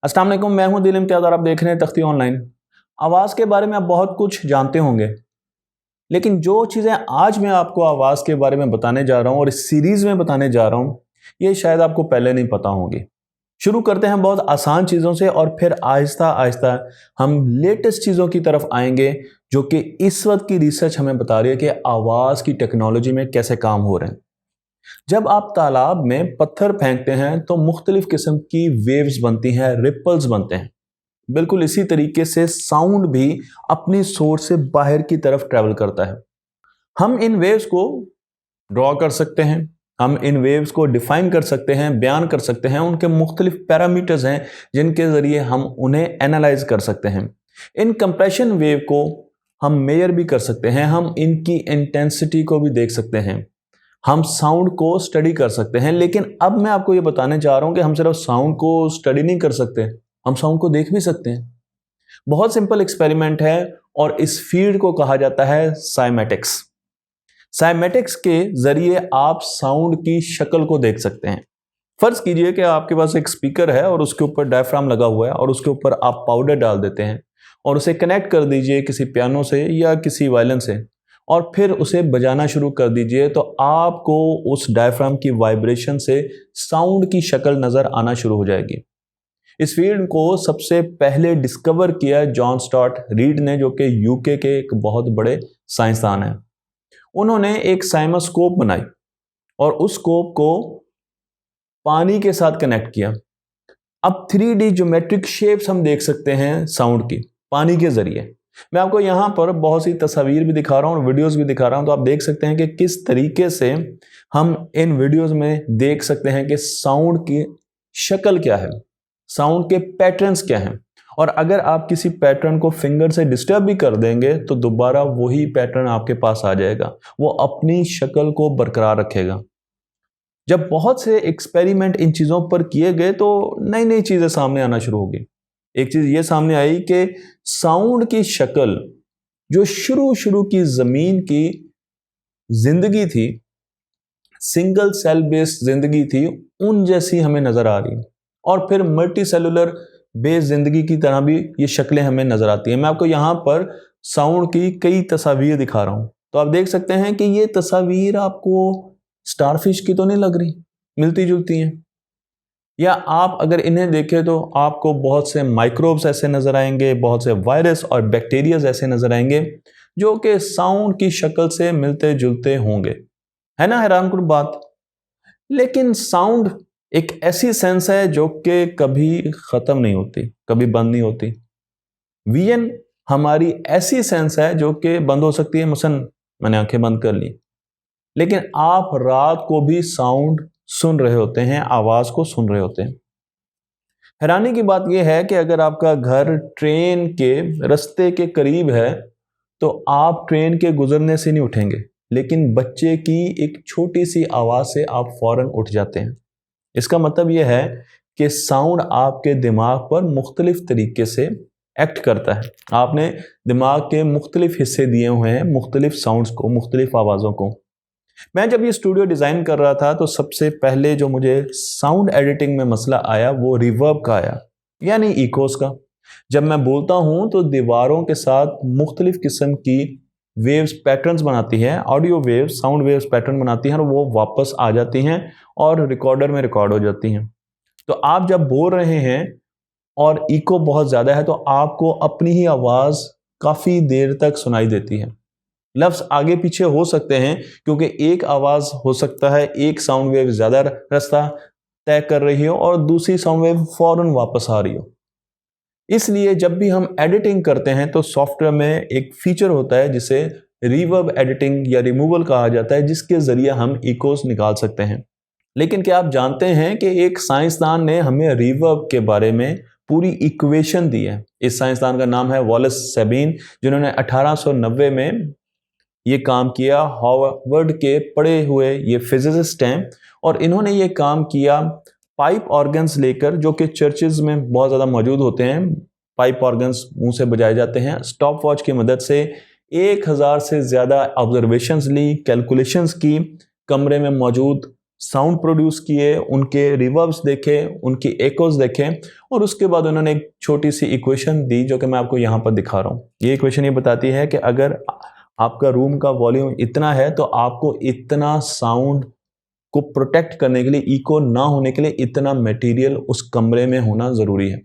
अस्सलाम वालेकुम, मैं हूं दिल इम्तियाज़ और आप देख रहे हैं तख्ती ऑनलाइन। आवाज़ के बारे में आप बहुत कुछ जानते होंगे, लेकिन जो चीज़ें आज मैं आपको आवाज़ के बारे में बताने जा रहा हूं और इस सीरीज़ में बताने जा रहा हूं, ये शायद आपको पहले नहीं पता होंगी। शुरू करते हैं बहुत आसान चीज़ों से और फिर आहिस्ता आहिस्ता हम लेटेस्ट चीज़ों की तरफ आएंगे, जो कि इस वक्त की रिसर्च हमें बता रही है कि आवाज़ की टेक्नोलॉजी में कैसे काम हो रहे हैं। जब आप तालाब में पत्थर फेंकते हैं तो मुख्तलिफ किस्म की वेव्स बनती हैं, रिपल्स बनते हैं। बिल्कुल इसी तरीके से साउंड भी अपनी सोर्स से बाहर की तरफ ट्रेवल करता है। हम इन वेव्स को ड्रॉ कर सकते हैं, हम इन वेव्स को डिफाइन कर सकते हैं, बयान कर सकते हैं। उनके मुख्तलिफ पैरामीटर्स हैं जिनके ज़रिए हम उन्हें एनालाइज कर सकते हैं। इन कंप्रेशन वेव को हम मेजर भी कर सकते हैं, हम इनकी इंटेंसिटी को भी देख सकते हैं, हम साउंड को स्टडी कर सकते हैं। लेकिन अब मैं आपको ये बताने जा रहा हूं कि हम सिर्फ साउंड को स्टडी नहीं कर सकते, हम साउंड को देख भी सकते हैं। बहुत सिंपल एक्सपेरिमेंट है और इस फील्ड को कहा जाता है साइमेटिक्स। साइमेटिक्स के जरिए आप साउंड की शक्ल को देख सकते हैं। फर्ज कीजिए कि आपके पास एक स्पीकर है और उसके ऊपर डायफ्राम लगा हुआ है और उसके ऊपर आप पाउडर डाल देते हैं और उसे कनेक्ट कर दीजिए किसी पियानो से या किसी वायलिन से और फिर उसे बजाना शुरू कर दीजिए, तो आपको उस डायफ्राम की वाइब्रेशन से साउंड की शक्ल नज़र आना शुरू हो जाएगी। इस फील्ड को सबसे पहले डिस्कवर किया जॉन स्टुअर्ट रीड ने, जो कि यूके के एक बहुत बड़े साइंसदान हैं। उन्होंने एक साइमोस्कोप बनाई और उस स्कोप को पानी के साथ कनेक्ट किया। अब 3D ज्योमेट्रिक शेप्स हम देख सकते हैं साउंड की पानी के जरिए। मैं आपको यहाँ पर बहुत सी तस्वीर भी दिखा रहा हूँ और वीडियोस भी दिखा रहा हूँ, तो आप देख सकते हैं कि किस तरीके से हम इन वीडियोस में देख सकते हैं कि साउंड की शक्ल क्या है, साउंड के पैटर्न्स क्या हैं। और अगर आप किसी पैटर्न को फिंगर से डिस्टर्ब भी कर देंगे तो दोबारा वही पैटर्न आपके पास आ जाएगा, वो अपनी शक्ल को बरकरार रखेगा। जब बहुत से एक्सपेरिमेंट इन चीज़ों पर किए गए तो नई नई चीज़ें सामने आना शुरू हो गई। एक चीज़ ये सामने आई कि साउंड की शक्ल जो शुरू की ज़मीन की जिंदगी थी, सिंगल सेल बेस्ड जिंदगी थी, उन जैसी हमें नज़र आ रही, और फिर मल्टी सेलुलर बेस्ड जिंदगी की तरह भी ये शक्लें हमें नज़र आती हैं। मैं आपको यहाँ पर साउंड की कई तस्वीर दिखा रहा हूँ, तो आप देख सकते हैं कि ये तस्वीर आपको स्टारफिश की तो नहीं लग रही, मिलती जुलती हैं। या आप अगर इन्हें देखें तो आपको बहुत से माइक्रोब्स ऐसे नज़र आएंगे, बहुत से वायरस और बैक्टीरियाज ऐसे नज़र आएंगे जो कि साउंड की शक्ल से मिलते जुलते होंगे। है ना हैरानकुन बात। लेकिन साउंड एक ऐसी सेंस है जो कि कभी ख़त्म नहीं होती, कभी बंद नहीं होती। विजन हमारी ऐसी सेंस है जो कि बंद हो सकती है, मसलन मैंने आंखें बंद कर ली, लेकिन आप रात को भी साउंड सुन रहे होते हैं, आवाज़ को सुन रहे होते हैं। हैरानी की बात यह है कि अगर आपका घर ट्रेन के रास्ते के करीब है तो आप ट्रेन के गुजरने से नहीं उठेंगे, लेकिन बच्चे की एक छोटी सी आवाज़ से आप फौरन उठ जाते हैं। इसका मतलब यह है कि साउंड आपके दिमाग पर मुख्तलिफ तरीके से एक्ट करता है। आपने दिमाग के मुख्तलिफ हिस्से दिए हुए हैं मुख्तलिफ साउंड्स को, मुख्तलिफ आवाज़ों को। मैं जब ये स्टूडियो डिज़ाइन कर रहा था तो सबसे पहले जो मुझे साउंड एडिटिंग में मसला आया वो रिवर्ब का आया, यानी इकोस का। जब मैं बोलता हूँ तो दीवारों के साथ मुख्तलिफ किस्म की वेव्स पैटर्न्स बनाती है, audio waves, sound waves pattern बनाती हैं और वो वापस आ जाती हैं और रिकॉर्डर में रिकॉर्ड हो जाती हैं। तो आप जब बोल रहे हैं और इको बहुत ज़्यादा है तो आपको अपनी ही आवाज़ काफ़ी देर तक सुनाई देती है। लफ्ज़ आगे पीछे हो सकते हैं क्योंकि एक आवाज़ हो सकता है, एक साउंड वेव ज़्यादा रास्ता तय कर रही हो और दूसरी साउंड वेव फ़ौरन वापस आ रही हो। इसलिए जब भी हम एडिटिंग करते हैं तो सॉफ्टवेयर में एक फीचर होता है जिसे रिवर्ब एडिटिंग या रिमूवल कहा जाता है, जिसके ज़रिए हम इकोस निकाल सकते हैं। लेकिन क्या आप जानते हैं कि एक साइंसदान ने हमें रिवर्ब के बारे में पूरी इक्वेशन दी है। इस साइंसदान का नाम है वॉलेस सेबिन, जिन्होंने 1890 में ये काम किया। हार्वर्ड के पढ़े हुए ये फिजिसिस्ट हैं और इन्होंने ये काम किया पाइप ऑर्गन्स लेकर, जो कि चर्चेज में बहुत ज़्यादा मौजूद होते हैं। पाइप ऑर्गन्स मुंह से बजाए जाते हैं। स्टॉप वॉच की मदद से 1000 से ज़्यादा ऑब्जर्वेशंस ली, कैलकुलेशंस की, कमरे में मौजूद साउंड प्रोड्यूस किए, उनके रिवर्ब्स देखे, उनकी एकोज देखे, और उसके बाद उन्होंने एक छोटी सी इक्वेशन दी जो कि मैं आपको यहाँ पर दिखा रहा हूँ। ये इक्वेशन ये बताती है कि अगर आपका रूम का वॉल्यूम इतना है तो आपको इतना साउंड को प्रोटेक्ट करने के लिए, इको ना होने के लिए इतना मटेरियल उस कमरे में होना जरूरी है।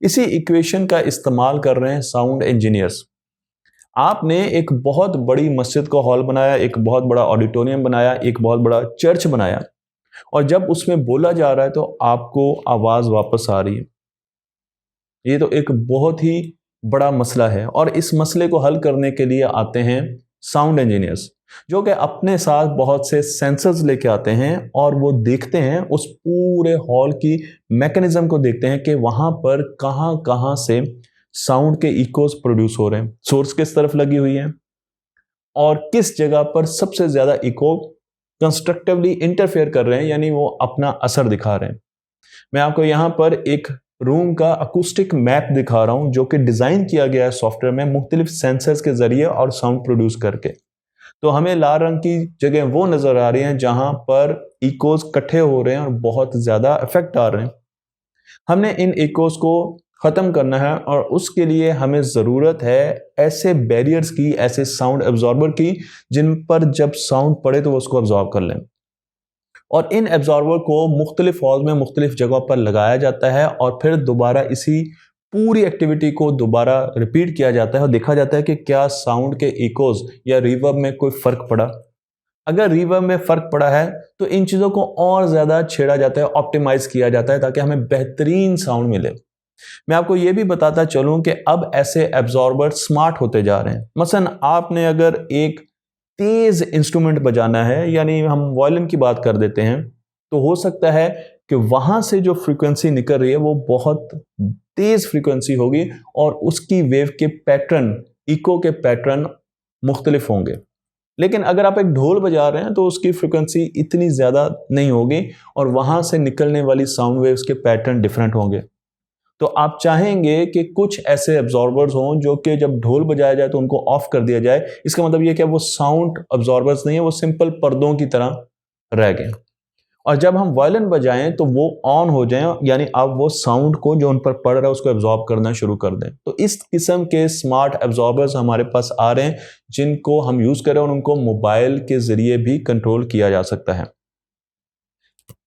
इसी इक्वेशन का इस्तेमाल कर रहे हैं साउंड इंजीनियर्स। आपने एक बहुत बड़ी मस्जिद का हॉल बनाया, एक बहुत बड़ा ऑडिटोरियम बनाया, एक बहुत बड़ा चर्च बनाया, और जब उसमें बोला जा रहा है तो आपको आवाज वापस आ रही है। ये तो एक बहुत ही बड़ा मसला है, और इस मसले को हल करने के लिए आते हैं साउंड इंजीनियर्स, जो कि अपने साथ बहुत से सेंसर्स लेके आते हैं और वो देखते हैं, उस पूरे हॉल की मैकेनिज्म को देखते हैं कि वहां पर कहां कहां से साउंड के इकोस प्रोड्यूस हो रहे हैं, सोर्स किस तरफ लगी हुई है, और किस जगह पर सबसे ज्यादा इको कंस्ट्रक्टिवली इंटरफेयर कर रहे हैं, यानी वो अपना असर दिखा रहे हैं। मैं आपको यहाँ पर एक रूम का अकूस्टिक मैप दिखा रहा हूं जो कि डिजाइन किया गया है सॉफ्टवेयर में मुख्तलिफ सेंसर्स के जरिए और साउंड प्रोड्यूस करके। तो हमें लाल रंग की जगह वो नजर आ रही हैं जहां पर इकोस इकट्ठे हो रहे हैं और बहुत ज्यादा इफेक्ट आ रहे हैं। हमने इन इकोस को खत्म करना है, और उसके लिए हमें जरूरत है ऐसे बैरियर्स की, ऐसे साउंड एब्जॉर्बर की जिन पर जब साउंड पड़े तो वो उसको एब्जॉर्ब कर लें। और इन एब्जॉर्बर को मुख्तलिफ हॉल में मुख्तलिफ जगहों पर लगाया जाता है, और फिर दोबारा इसी पूरी एक्टिविटी को दोबारा रिपीट किया जाता है और देखा जाता है कि क्या साउंड के इकोज या रिवर्ब में कोई फर्क पड़ा। अगर रिवर्ब में फर्क पड़ा है तो इन चीजों को और ज्यादा छेड़ा जाता है, ऑप्टिमाइज किया जाता है ताकि हमें बेहतरीन साउंड मिले। मैं आपको यह भी बताता चलूं कि अब ऐसे एब्जॉर्बर स्मार्ट होते जा रहे हैं। मसलन आपने अगर एक तेज इंस्ट्रूमेंट बजाना है, यानी हम वायलिन की बात कर देते हैं, तो हो सकता है कि वहां से जो फ्रीक्वेंसी निकल रही है वो बहुत तेज फ्रीक्वेंसी होगी और उसकी वेव के पैटर्न, इको के पैटर्न मुख्तलिफ होंगे। लेकिन अगर आप एक ढोल बजा रहे हैं तो उसकी फ्रीक्वेंसी इतनी ज्यादा नहीं होगी और वहां से निकलने वाली साउंड वेव्स के पैटर्न डिफरेंट होंगे। तो आप चाहेंगे कि कुछ ऐसे एब्जॉर्बर्स हों जो कि जब ढोल बजाया जाए तो उनको ऑफ कर दिया जाए। इसका मतलब यह कि वो साउंड एब्जॉर्बर्स नहीं है, वो सिंपल पर्दों की तरह रह गए, और जब हम वायलिन बजाएं तो वो ऑन हो जाएं, यानी अब वो साउंड को जो उन पर पड़ रहा है उसको एब्जॉर्ब करना शुरू कर दें। तो इस किस्म के स्मार्ट एब्जॉर्बर्स हमारे पास आ रहे हैं जिनको हम यूज करें और उनको मोबाइल के जरिए भी कंट्रोल किया जा सकता है।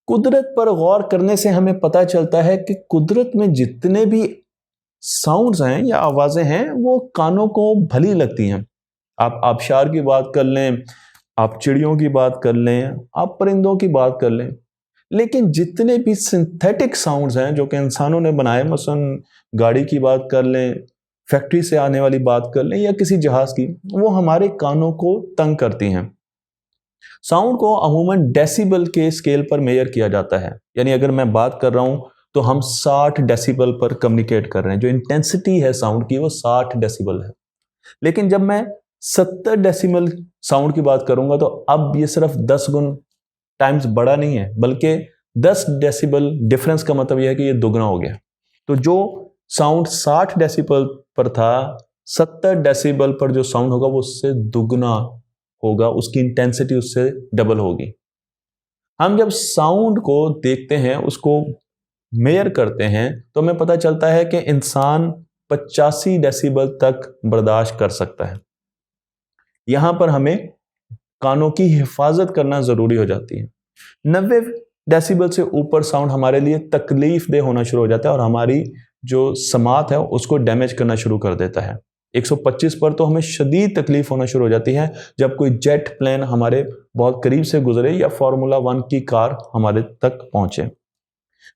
कुदरत पर गौर करने से हमें पता चलता है कि कुदरत में जितने भी साउंड्स हैं या आवाजें हैं वो कानों को भली लगती हैं। आप आबशार की बात कर लें, आप चिड़ियों की बात कर लें, आप परिंदों की बात कर लें, लेकिन जितने भी सिंथेटिक साउंड्स हैं जो कि इंसानों ने बनाए, मसलन गाड़ी की बात कर लें, फैक्ट्री से आने वाली बात कर लें, या किसी जहाज की, वो हमारे कानों को तंग करती हैं। साउंड को अमूमन डेसिबल के स्केल पर मेजर किया जाता है, यानी अगर मैं बात कर रहा हूं तो हम 60 डेसिबल पर कम्युनिकेट कर रहे हैं। जो इंटेंसिटी है साउंड की वो 60 डेसिबल है। लेकिन जब मैं 70 डेसिबल साउंड की बात करूंगा तो अब ये सिर्फ 10 गुण टाइम्स बड़ा नहीं है, बल्कि 10 डेसिबल डिफरेंस का मतलब यह है कि ये दुगना हो गया। तो जो साउंड 60 डेसिबल पर था, 70 डेसिबल पर जो साउंड होगा वो उससे दुगना होगा, उसकी इंटेंसिटी उससे डबल होगी। हम जब साउंड को देखते हैं, उसको मेजर करते हैं, तो हमें पता चलता है कि इंसान 85 डेसिबल तक बर्दाश्त कर सकता है। यहां पर हमें कानों की हिफाजत करना जरूरी हो जाती है। 90 डेसिबल से ऊपर साउंड हमारे लिए तकलीफ दे होना शुरू हो जाता है और हमारी जो समात है उसको डैमेज करना शुरू कर देता है। 125 पर तो हमें शदीद तकलीफ होना शुरू हो जाती है जब कोई जेट प्लेन हमारे बहुत करीब से गुजरे या फार्मूला 1 की कार हमारे तक पहुंचे।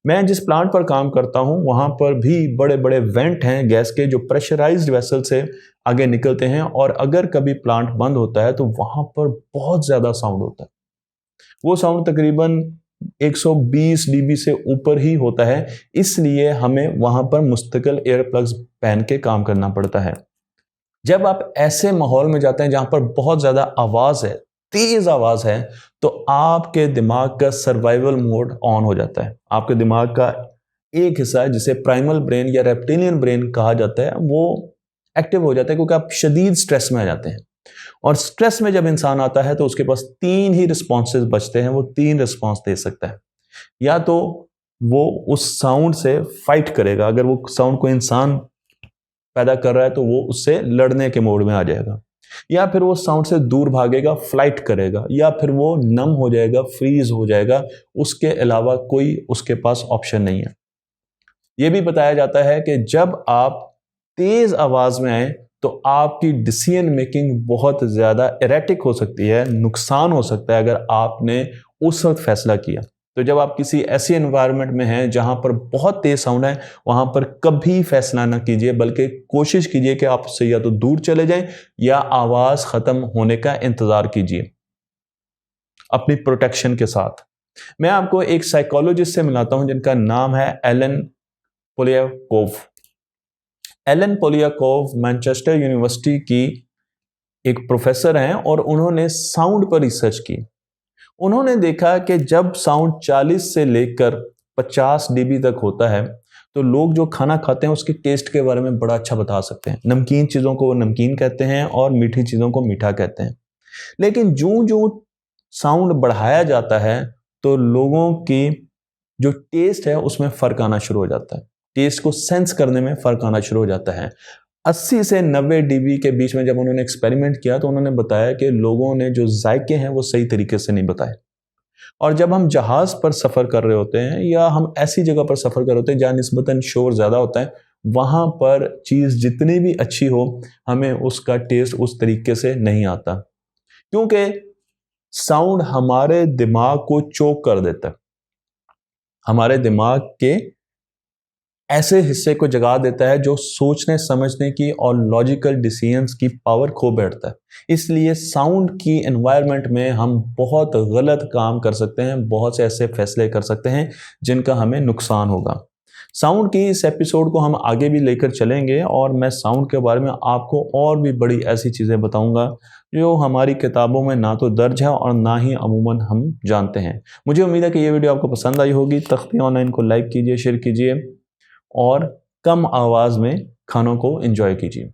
मैं जिस प्लांट पर काम करता हूं वहां पर भी बड़े बड़े वेंट हैं गैस के, जो प्रेशराइज्ड वेसल से आगे निकलते हैं, और अगर कभी प्लांट बंद होता है तो वहां पर बहुत ज्यादा साउंड होता है। वो साउंड तकरीबन 120 डीबी से ऊपर ही होता है, इसलिए हमें वहां पर मुस्तकिल एयर प्लग्स पहन के काम करना पड़ता है। जब आप ऐसे माहौल में जाते हैं जहां पर बहुत ज्यादा आवाज है, तेज आवाज है, तो आपके दिमाग का सर्वाइवल मोड ऑन हो जाता है। आपके दिमाग का एक हिस्सा है जिसे प्राइमल ब्रेन या रेप्टिलियन ब्रेन कहा जाता है, वो एक्टिव हो जाता है क्योंकि आप शदीद स्ट्रेस में आ जाते हैं। और स्ट्रेस में जब इंसान आता है तो उसके पास 3 ही रिस्पॉन्सेज बचते हैं, वो 3 रिस्पॉन्स दे सकता है। या तो वो उस साउंड से फाइट करेगा, अगर वो साउंड को इंसान पैदा कर रहा है तो वो उससे लड़ने के मोड में आ जाएगा, या फिर वो साउंड से दूर भागेगा, फ्लाइट करेगा, या फिर वो नम हो जाएगा, फ्रीज हो जाएगा। उसके अलावा कोई उसके पास ऑप्शन नहीं है। ये भी बताया जाता है कि जब आप तेज आवाज में आए तो आपकी डिसीजन मेकिंग बहुत ज्यादा एरेटिक हो सकती है, नुकसान हो सकता है अगर आपने उस वक्त फैसला किया। तो जब आप किसी ऐसी एनवायरनमेंट में हैं जहां पर बहुत तेज साउंड है, वहां पर कभी फैसला ना कीजिए, बल्कि कोशिश कीजिए कि आप उससे या तो दूर चले जाएं या आवाज खत्म होने का इंतजार कीजिए अपनी प्रोटेक्शन के साथ। मैं आपको एक साइकोलॉजिस्ट से मिलाता हूं जिनका नाम है एलन पोलियाकोव। एलन पोलियाकोव मैनचेस्टर यूनिवर्सिटी की एक प्रोफेसर हैं और उन्होंने साउंड पर रिसर्च की। उन्होंने देखा कि जब साउंड 40 से लेकर 50 डीबी तक होता है तो लोग जो खाना खाते हैं उसके टेस्ट के बारे में बड़ा अच्छा बता सकते हैं। नमकीन चीज़ों को वो नमकीन कहते हैं और मीठी चीज़ों को मीठा कहते हैं। लेकिन जो जो साउंड बढ़ाया जाता है तो लोगों की जो टेस्ट है उसमें फ़र्क आना शुरू हो जाता है, टेस्ट को सेंस करने में फ़र्क आना शुरू हो जाता है। 80 से 90 डीबी के बीच में जब उन्होंने एक्सपेरिमेंट किया तो उन्होंने बताया कि लोगों ने जो जायके हैं वो सही तरीके से नहीं बताए। और जब हम जहाज पर सफ़र कर रहे होते हैं या हम ऐसी जगह पर सफ़र कर रहे होते हैं जहाँ निस्बतन शोर ज़्यादा होता है, वहाँ पर चीज़ जितनी भी अच्छी हो हमें उसका टेस्ट उस तरीके से नहीं आता, क्योंकि साउंड हमारे दिमाग को चोक कर देता है, हमारे दिमाग के ऐसे हिस्से को जगा देता है जो सोचने समझने की और लॉजिकल डिसीजंस की पावर खो बैठता है। इसलिए साउंड की एनवायरनमेंट में हम बहुत गलत काम कर सकते हैं, बहुत से ऐसे फैसले कर सकते हैं जिनका हमें नुकसान होगा। साउंड की इस एपिसोड को हम आगे भी लेकर चलेंगे और मैं साउंड के बारे में आपको और भी बड़ी ऐसी चीज़ें बताऊंगा जो हमारी किताबों में ना तो दर्ज है और ना ही अमूमन हम जानते हैं। मुझे उम्मीद है कि ये वीडियो आपको पसंद आई होगी। तख्ती ऑनलाइन को लाइक कीजिए, शेयर कीजिए और कम आवाज़ में खानों को एंजॉय कीजिए।